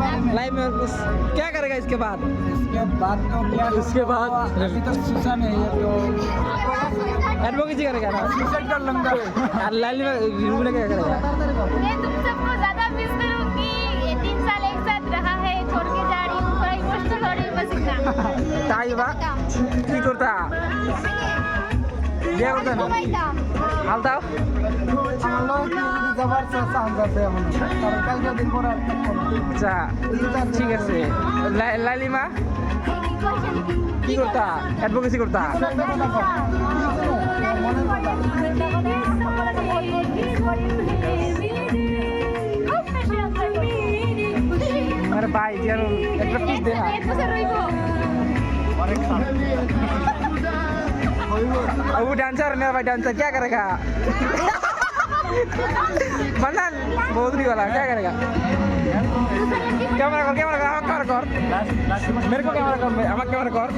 बारे में लाइफ में कुछ क्या करेगा इसके बाद? तो क्या उसके बाद अभी तो सोचा नहीं है तो एडवोकेसी करेगा ना? सुसाइड कर लूंगा और लाइफ में रिन्यू में क्या करेगा? मैं तुम सबको ज्यादा मिस करूंगी। ये 3 साल एक साथ रहा है, छोड़ के जा रही हूँ, थोड़ा इमोशनल हो रही हूँ बस इतना। তাই বা কি করতা? বিয়ে করতে না? হাল দাও। हम लोग की जबरदस्त चांस আছে এখন কারণ কালকে দিন পরে আচ্ছা ঠিক আছে। লালিমা কি করতা? অ্যাডভোকেসি করতা? আরে ভাই যেন একটা পিস দে না। वो डांसर है मेरा भाई, डांसर क्या करेगा? बनना बोधरी वाला क्या करेगा? कैमरा कर, कैमरा कर, कैमरा कर, मेरे को कैमरा कर, हमारा कैमरा कर।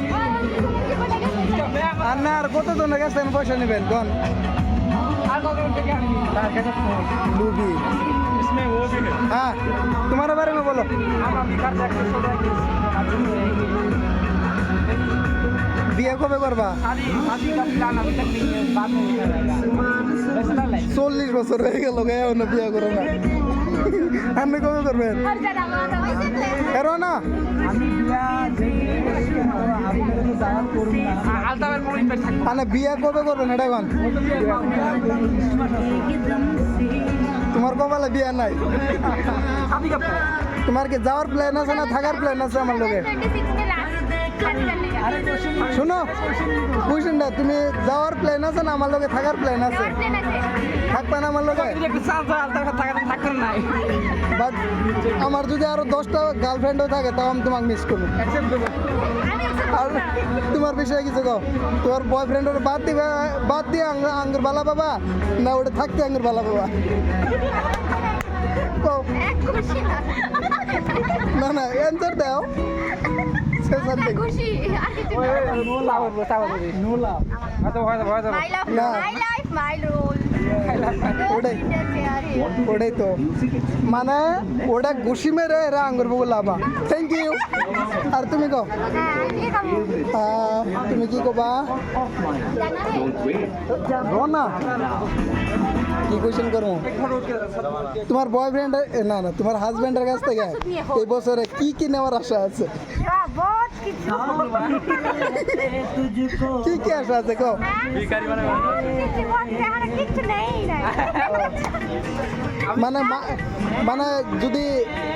अन्ना আর কত জনের কাছে পয়সা নেবেন কোন लूबी इसमें वो भी है। हाँ तुम्हारे बारे में बोलो हम अभी कर सकते বিয়ে কবে করবা शादी का प्लान अभी तक नहीं है, बाद में होगा। फैसला ले 40 বছর হয়ে গেল গে এখনো বিয়ে করো না আপনি কবে করবেন করো না আমি বিয়া আমি তো দাওয়াত করব না, আলতাবের কোনো ইনভাইট থাকবে মানে বিয়ে কবে করবেন এটা কোন তোমার কপালে বিয়ে নাই शादी का plan। তোমার কি যাওয়ার প্ল্যান আছে না থাকার প্ল্যান আছে আমার লগে 26 में लास्ट करने का শুনো কোশ্চেনটা তুমি যাওয়ার প্ল্যান আছে না আমার লগে থাকার প্ল্যান আছে থাকবা না আমার লগে এই যে একটু চান্স আলতাবের থাকার নাই বাট আমার যদি আরো 10টা গার্লফ্রেন্ডও থাকে তাও আমি তোমাকে মিস করবো অ্যাকসেপ্ট করব। আর তোমার বিষয়ে কিছু কও তোমার বয়ফ্রেন্ডের বাদ দিয়ে আঙ্গুর বালা বাবা না ওটা থাকতে আঙ্গুর বালা বাবা কও। खुशी না না অ্যান্সার দাও সে সামথিং खुशी নো লাভ নো লাভ আচ্ছা হয় माय लव ना। माय लाइफ माय रोल ওটাই ওটাই তো মানে ওটা ঘুষি মেরে এরা আঙ্গুর বগু লাভা থ্যাংক ইউ আর তুমি কও তুমি কি কবা না কি কোশ্চেন করবো তোমার বয়ফ্রেন্ড না না তোমার হাজবেন্ডের কাছ থেকে এই বছরে কি কি নেওয়ার আশা আছে बहुत কি কি আশা আছে কও किछु नहीं মানে মানে যদি